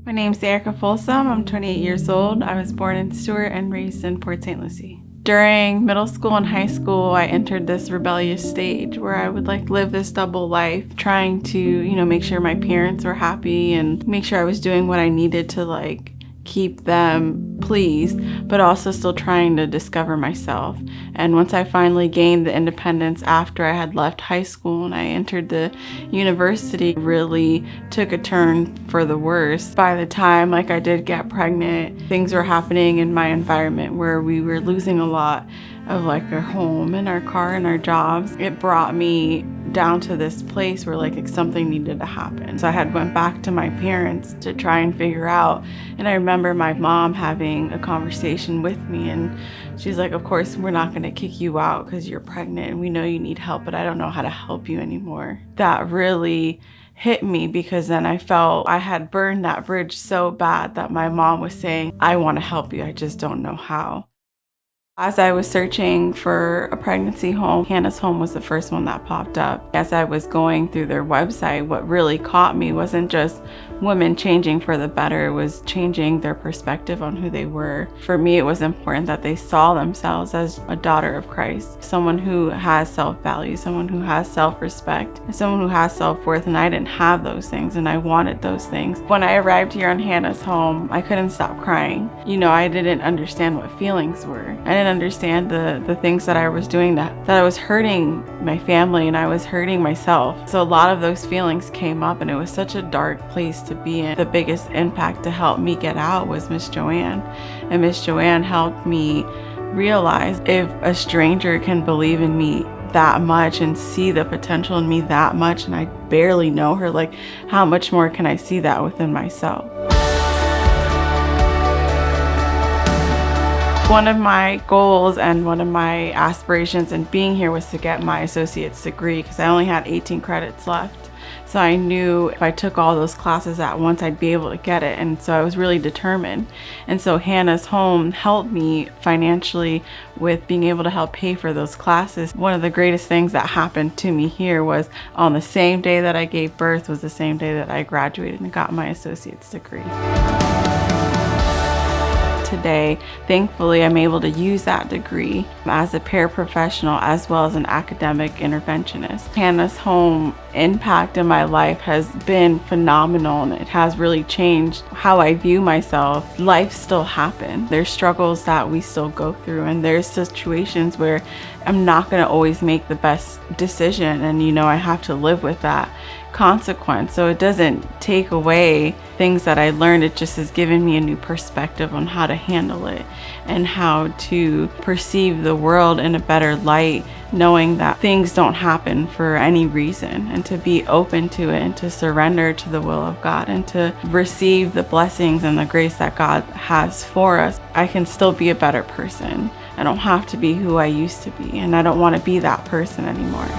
My name's Erica Folsom. I'm 28 years old. I was born in Stewart and raised in Port St. Lucie. During middle school and high school, I entered this rebellious stage where I would live this double life, trying to, make sure my parents were happy and make sure I was doing what I needed to keep them pleased, but also still trying to discover myself. And once I finally gained the independence after I had left high school and I entered the university, really took a turn for the worse. By the time I did get pregnant, things were happening in my environment where we were losing a lot of our home and our car and our jobs. It brought me down to this place where something needed to happen. So I had went back to my parents to try and figure out, and I remember my mom having a conversation with me, and she's like, of course we're not going to kick you out because you're pregnant and we know you need help, but I don't know how to help you anymore. That really hit me, because then I felt I had burned that bridge so bad that my mom was saying, I want to help you, I just don't know how. As I was searching for a pregnancy home, Hannah's Home was the first one that popped up. As I was going through their website, what really caught me wasn't just women changing for the better, it was changing their perspective on who they were. For me, it was important that they saw themselves as a daughter of Christ, someone who has self-value, someone who has self-respect, someone who has self-worth, and I didn't have those things, and I wanted those things. When I arrived here on Hannah's Home, I couldn't stop crying. I didn't understand what feelings were. I didn't understand the things that I was doing, that I was hurting my family and I was hurting myself. So a lot of those feelings came up, and it was such a dark place to be in. The biggest impact to help me get out was Miss Joanne, and Miss Joanne helped me realize if a stranger can believe in me that much and see the potential in me that much, and I barely know her, how much more can I see that within myself? One of my goals and one of my aspirations in being here was to get my associate's degree, because I only had 18 credits left. So I knew if I took all those classes at once, I'd be able to get it. And so I was really determined. And so Hannah's Home helped me financially with being able to help pay for those classes. One of the greatest things that happened to me here was on the same day that I gave birth was the same day that I graduated and got my associate's degree. Today, thankfully, I'm able to use that degree as a paraprofessional as well as an academic interventionist. Hannah's Home impact in my life has been phenomenal, and it has really changed how I view myself. Life still happens. There's struggles that we still go through, and there's situations where I'm not going to always make the best decision, and I have to live with that consequence. So it doesn't take away things that I learned, it just has given me a new perspective on how to handle it and how to perceive the world in a better light, knowing that things don't happen for any reason, and to be open to it and to surrender to the will of God and to receive the blessings and the grace that God has for us. I can still be a better person. I don't have to be who I used to be, and I don't want to be that person anymore.